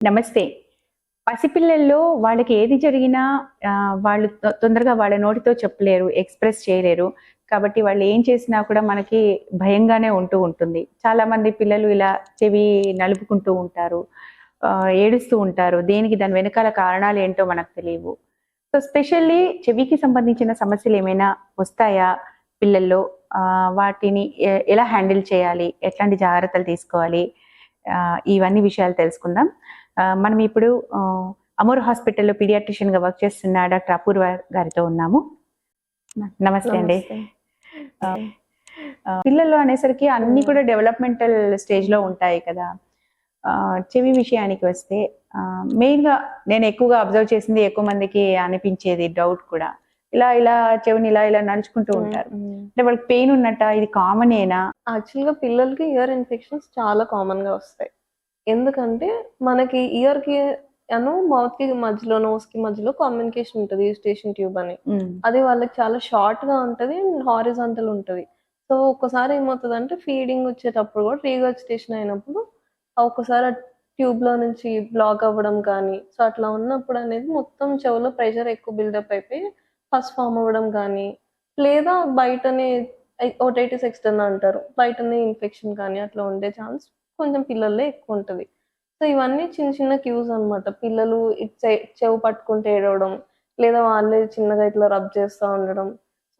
నమస్తే. పసిపిల్లల్లో వాళ్ళకి ఏది జరిగినా వాళ్ళు తొందరగా వాళ్ళ నోటితో చెప్పలేరు, ఎక్స్‌ప్రెస్ చేయలేరు. కాబట్టి వాళ్ళు ఏం చేసినా కూడా మనకి భయంగానే ఉంటూ ఉంటుంది. చాలామంది పిల్లలు ఇలా చెవి నలుపుకుంటూ ఉంటారు. ఏడుస్తూ ఉంటారు. దేనికి దాని వెనకాల కారణాలేంటో మనకు తెలీవు. సో, స్పెషల్లీ చెవికి సంబంధించిన సమస్యలేమైనా వస్తాయా పిల్లల్లో? వాటిని ఎలా హ్యాండిల్ చేయాలి? ఎట్లాంటి జాగ్రత్తలు తీసుకోవాలి? ఇవన్నీ విషయాలు తెలుసుకుందాం. మనం ఇప్పుడు అమూర్ హాస్పిటల్‌లో పీడియాట్రిషియన్‌గా వర్క్ చేస్తున్న డాక్టర్ అపూర్వ గారితో ఉన్నాము. నమస్తే అండి. పిల్లలు అనేసరికి అన్నీ కూడా డెవలప్‌మెంటల్ స్టేజ్‌లో ఉంటాయి కదా! చెవి విషయానికి వస్తే మెయిన్‌గా నేను ఎక్కువగా అబ్జర్వ్ చేసింది, ఎక్కువ మందికి అనిపించేది డౌట్ కూడా. ఇలా చెవిని ఇలా నడుచుకుంటూ ఉంటారు. అంటే వాళ్ళకి పెయిన్ ఉన్నట్టా? ఇది కామనేనా? యాక్చువల్‌గా పిల్లలకి ఇయర్ ఇన్ఫెక్షన్స్ చాలా కామన్‌గా వస్తాయి. ఎందుకంటే మనకి ఇయర్‌కి మౌత్‌కి మధ్యలో, నోస్‌కి మధ్యలో కమ్యూనికేషన్ ఉంటది. యూస్టేషన్ ట్యూబ్ అని. అది వాళ్ళకి చాలా షార్ట్‌గా ఉంటది అండ్ హారిజాంటల్ ఉంటది. సో, ఒక్కసారి ఏమవుతదంటే ఫీడింగ్ వచ్చేటప్పుడు కూడా రీగర్జిటేషన్ అయినప్పుడు ఒక్కసారి ఆ ట్యూబ్‌లో నుంచి బ్లాక్ అవ్వడం కానీ, సో, అట్లా ఉన్నప్పుడు అనేది మొత్తం చెవులో ప్రెషర్ ఎక్కువ బిల్డప్ అయిపోయి పస్ ఫార్మ్ అవ్వడం గానీ, లేదా బయటనే ఓటైటిస్ ఎక్స్టర్నా అంటారు. బయటనే ఇన్ఫెక్షన్ కానీ అట్లా ఉండే ఛాన్స్ కొంచెం పిల్లల్లో ఎక్కువుంటది. సో, ఇవన్నీ చిన్న చిన్న క్యూస్ అనమాట. పిల్లలు ఇటు చెవు పట్టుకుంటే ఏడవడం, లేదా వాళ్ళే చిన్నగా ఇట్లా రబ్ చేస్తా ఉండడం.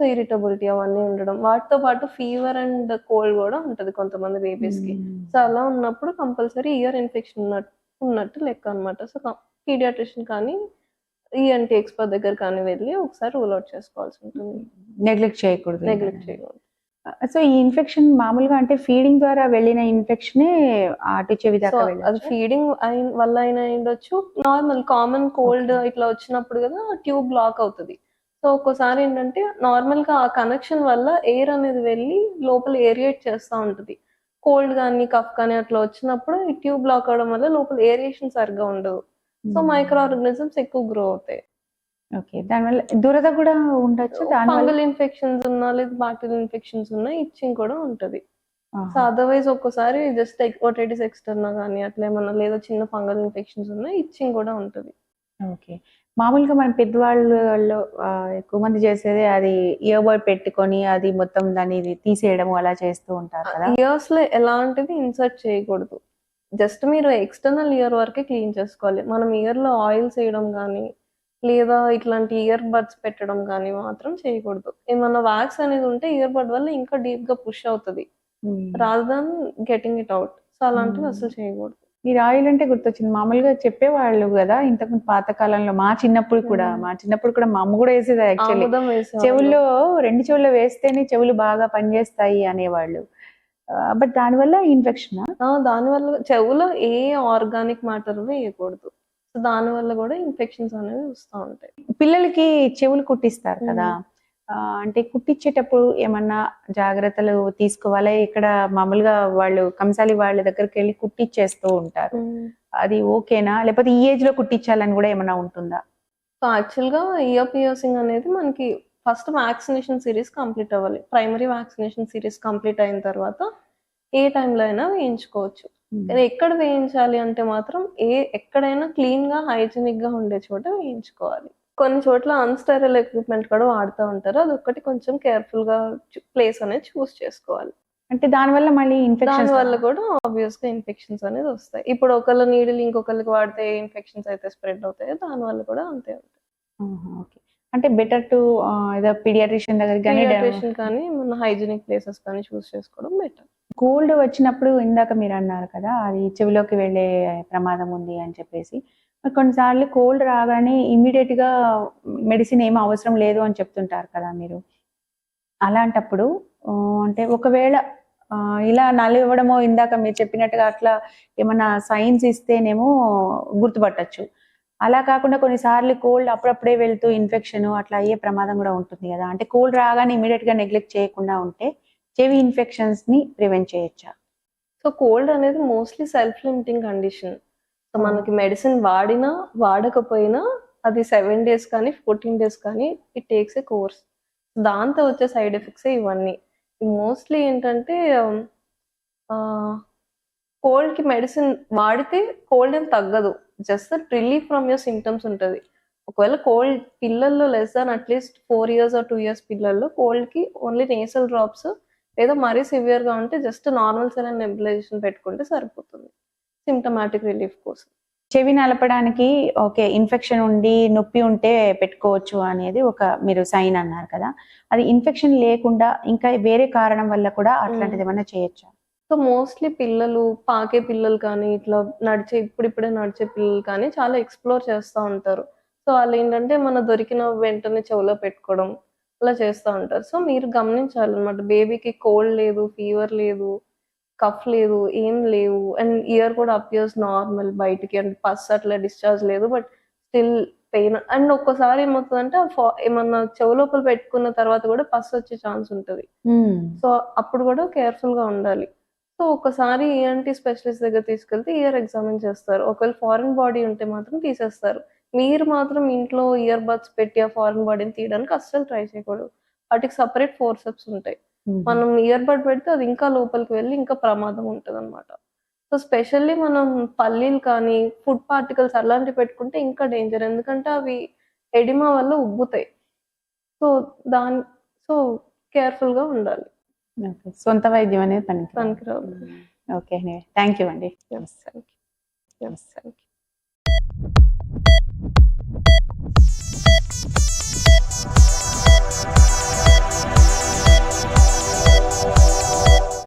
సో, ఇరిటబిలిటీ అవన్నీ ఉండడం. వాటితో పాటు ఫీవర్ అండ్ కోల్డ్ గూడా ఉంటది కొంతమంది బేబీస్‌కి. సో, అలా ఉన్నప్పుడు కంపల్సరీ ఇయర్ ఇన్ఫెక్షన్ ఉన్నట్టు లెక్క అనమాట. సో, పీడియాట్రిషియన్ కానీ, ఈఎన్‌టీ ఎక్స్‌పర్ట్ దగ్గర కానీ వెళ్లి ఒకసారి రూల్ ఔట్ చేసుకోవాల్సి ఉంటుంది. నెగ్లెక్ట్ చేయకూడదు. నెగ్లెక్ట్ చేయకూడదు. సో, ఈ ఇన్ఫెక్షన్ మామూలుగా అంటే ఫీడింగ్ ద్వారా వెళ్ళిన ఇన్ఫెక్షనే అటు చెవి సో, దాకా అది వెళ్ళొచ్చా? ఫీడింగ్ వల్ల అయినా అయ్యుండొచ్చు. నార్మల్ కామన్ కోల్డ్ ఇట్లా వచ్చినప్పుడు గదా! ట్యూబ్ బ్లాక్ అవుతది. సో, ఒక్కోసారి ఏంటంటే నార్మల్‌గా ఆ కనెక్షన్ వల్ల ఎయిర్ అనేది వెళ్లి లోపల ఏరియేట్ చేస్తా ఉంటది. కోల్డ్ గాని, కఫ్ కానీ అట్లా వచ్చినప్పుడు ఈ ట్యూబ్ బ్లాక్ అవ్వడం వల్ల లోపల ఏరియేషన్ సరిగ్గా ఉండదు. సో, మైక్రో ఆర్గానిజమ్స్ ఎక్కువ గ్రో అవుతాయి. ఓకే. దానివల్ల దురద కూడా ఉండొచ్చు దానివల్ల? ఫంగల్ ఇన్ఫెక్షన్స్ ఉన్నా, లేదా బాక్టీరియల్ ఇన్ఫెక్షన్స్ ఉన్నా ఇచ్చింగ్ కూడా ఉంటది. సో, అదర్‌వైజ్ ఒక్కోసారి జస్ట్ ఓటైటిస్ ఎక్స్టర్నా గాని అట్లా ఏమన్నా లేదా చిన్న ఫంగల్ ఇన్ఫెక్షన్స్ ఉన్నా ఇచ్చింగ్ కూడా ఉంటది. ఓకే. మామూలుగా మన పెద్దవాళ్ళలో ఎక్కువ మంది చేసేది అది ఇయర్ బడ్ పెట్టుకొని అది మొత్తం దాన్ని తీసేయడము అలా చేస్తూ ఉంటారు కదా! ఇయర్స్‌లో ఎలాంటిది ఇన్సర్ట్ చేయకూడదు. జస్ట్ మీరు ఎక్స్‌టర్నల్ ఇయర్ వరకే క్లీన్ చేసుకోవాలి. మనం ఇయర్‌లో ఆయిల్స్ ఎయడం గానీ, లేదా ఇట్లాంటి ఇయర్ బడ్స్ పెట్టడం గానీ మాత్రం చేయకూడదు. ఏమన్నా వాక్స్ అనేది ఉంటే ఇయర్ బడ్ వల్ల ఇంకా డీప్‌గా పుష్ అవుతది. Rather than getting it out. So, అలాంటివి అసలు చేయకూడదు. మీరు ఆయిల్ అంటే గుర్తొచ్చింది. మామూలుగా చెప్పేవాళ్ళు గదా! ఇంతకుముందు పాత కాలంలో మా చిన్నప్పుడు కూడా మా అమ్మ గూడా యేసేది యాక్చువల్లీ. ఆముదం వేసేవాళ్ళు. చెవుల్లో 2 చెవుల్లో వేస్తేనే చెవులు బాగా పనిజేస్తాయి అనేవాళ్ళు. బట్ దానివల్ల ఇన్ఫెక్షనా? దానివల్ల చెవులో ఏ ఆర్గానిక్ మ్యాటర్ వేయకూడదు. సో, దానివల్ల గూడా ఇన్ఫెక్షన్స్ అనేవి వస్తా ఉంటాయి. పిల్లలకి చెవులు కుట్టిస్తారు కదా! అంటే కుట్టిచ్చేటప్పుడు ఏమన్నా జాగ్రత్తలు తీసుకోవాలా? ఇక్కడ మామూలుగా వాళ్ళు కంసాలి వాళ్ళ దగ్గరికెళ్ళి కుట్టిచ్చేస్తూ ఉంటారు. అది ఓకేనా? లేకపోతే ఈ ఏజ్‌లో కుట్టించాలని గూడా ఏమన్నా ఉంటుందా? సో, యాక్చువల్‌గా ఇయర్ పియర్సింగ్ అనేది మనకి ఫస్ట్ వ్యాక్సినేషన్ సీరీస్ కంప్లీట్ అవ్వాలి. ప్రైమరీ వ్యాక్సినేషన్ సీరీస్ కంప్లీట్ అయిన తర్వాత ఏ టైంలో అయినా వేయించుకోవచ్చు. కానీ ఎక్కడ వేయించాలి అంటే మాత్రం ఎక్కడైనా క్లీన్‌గా, హైజీనిక్‌గా ఉండే చోట వేయించుకోవాలి. కొన్ని చోట్ల అన్‌స్టెరైల్ ఎక్విప్‌మెంట్ కూడా వాడుతా ఉంటారు. అదొక్కటి కొంచెం కేర్‌ఫుల్‌గా ప్లేస్ అనేది చూజ్ చేసుకోవాలి. అంటే దానివల్ల మళ్ళీ ఇన్ఫెక్షన్స్ దానివల్ల కూడా ఆబ్వియస్‌గా ఇన్ఫెక్షన్స్ అనేది వస్తాయి. ఇప్పుడు ఒకళ్ళ నీడిల్ ఇంకొకళ్ళకి వాడితే ఏ ఇన్ఫెక్షన్స్ అయితే స్ప్రెడ్ అవుతాయో దానివల్ల కూడా అంతే ఉంటాయి. ఓకే. అంటే బెటర్ టు ఏదో పీడియాట్రిషియన్ దగ్గరికి గాని పీడియాట్రిషియన్ కానీ మన హైజీనిక్ ప్లేసెస్ కానీ చూజ్ చేసుకోవడం బెటర్. కోల్డ్ వచ్చినప్పుడు ఇందాక మీరన్నారు కదా! అది చెవిలోకి వెళ్ళే ప్రమాదం ఉంది అని చెప్పేసి. మరి కొన్నిసార్లు కోల్డ్ రాగానే ఇమ్మీడియేట్‌గా మెడిసిన్ ఏమి అవసరం లేదు అని చెప్తుంటారు కదా మీరు. అలాంటప్పుడు అంటే ఒకవేళ ఇలా నలివ్వడమో ఇందాక మీరు చెప్పినట్టుగా అట్లా ఏమన్నా సైన్స్ ఇస్తేనేమో గుర్తుపట్టొచ్చు. అలా కాకుండా కొన్నిసార్లు కోల్డ్ అప్పుడప్పుడే వెళ్తూ ఇన్ఫెక్షను అట్లా అయ్యే ప్రమాదం గూడా ఉంటుంది గదా! అంటే కోల్డ్ రాగానే ఇమ్మీడియేట్‌గా నెగ్లెక్ట్ చేయకుండా ఉంటే చెవి ఇన్ఫెక్షన్స్‌ని ప్రివెంట్ చేయొచ్చా? సో, కోల్డ్ అనేది mostly self limiting condition. So, మనకి మెడిసిన్ వాడినా, వాడకపోయినా అది 7 డేస్ కానీ, 14 డేస్ కానీ ఇట్ టేక్స్ ఎ కోర్స్. దాంతో వచ్చే సైడ్ ఎఫెక్ట్సే ఇవన్నీ. మోస్ట్‌లీ ఏంటంటే ఆహ్, కోల్డ్‌కి మెడిసిన్ వాడితే కోల్డ్ ఏం తగ్గదు. Just that relief from your symptoms ఉంటుంది. ఒకవేళ కోల్డ్ పిల్లల్లో less than at least 4 years or 2 years పిల్లల్లో కోల్డ్కి ఓన్లీ నేసల్ డ్రాప్స్, లేదా మరీ సివియర్గా ఉంటే జస్ట్ నార్మల్ సెలైన్ నెబులైజేషన్ పెట్టుకుంటే సరిపోతుంది సిమ్టమాటిక్ రిలీఫ్ కోసం. చెవి నలపడానికి ఓకే, ఇన్ఫెక్షన్ ఉండి నొప్పి ఉంటే పెట్టుకోవచ్చు అనేది ఒక మీరు సైన్ అన్నారు కదా, అది ఇన్ఫెక్షన్ లేకుండా ఇంకా వేరే కారణం వల్ల కూడా అట్లాంటిది ఏమైనా చేయొచ్చా? సో మోస్ట్లీ పిల్లలు, పాకే పిల్లలు కానీ, ఇట్లా ఇప్పుడిప్పుడే నడిచే పిల్లలు కానీ చాలా ఎక్స్ప్లోర్ చేస్తూ ఉంటారు. సో వాళ్ళు ఏంటంటే మన దొరికిన వెంటనే చెవిలో పెట్టుకోవడం అలా చేస్తూ ఉంటారు. సో మీరు గమనించాలన్నమాట, బేబీకి కోల్డ్ లేదు, ఫీవర్ లేదు, కఫ్ లేదు, ఏం లేవు, అండ్ ఇయర్ కూడా అపియర్స్ నార్మల్ బయటికి, అండ్ పస్ అట్లా డిశ్చార్జ్ లేదు, బట్ స్టిల్ పెయిన్. అండ్ ఒక్కోసారి ఏమవుతుందంటే ఏమన్నా చెవు లోపల పెట్టుకున్న తర్వాత కూడా పస్ వచ్చే ఛాన్స్ ఉంటుంది. సో అప్పుడు కూడా కేర్ఫుల్ గా ఉండాలి. సో ఒకసారి ఈఎన్టీ స్పెషలిస్ట్ దగ్గర తీసుకెళ్తే ఇయర్ ఎగ్జామిన్ చేస్తారు. ఒకవేళ ఫారిన్ బాడీ ఉంటే మాత్రం తీసేస్తారు. మీరు మాత్రం ఇంట్లో ఇయర్ బడ్స్ పెట్టి ఆ ఫారిన్ బాడీని తీయడానికి అస్సలు ట్రై చేయకూడదు. వాటికి సపరేట్ ఫోర్సెప్స్ ఉంటాయి. మనం ఇయర్ బడ్ పెడితే అది ఇంకా లోపలికి వెళ్ళి ఇంకా ప్రమాదం ఉంటుంది అనమాట. సో స్పెషల్లీ మనం పల్లీలు కానీ, ఫుడ్ పార్టికల్స్ అలాంటివి పెట్టుకుంటే ఇంకా డేంజర్, ఎందుకంటే అవి ఎడిమా వల్ల ఉబ్బుతాయి. సో సో కేర్ఫుల్ గా ఉండాలి. సొంత వైద్యం అనేది పనికిరాదు. ఓకే, థ్యాంక్ యూ అండి. Thank you.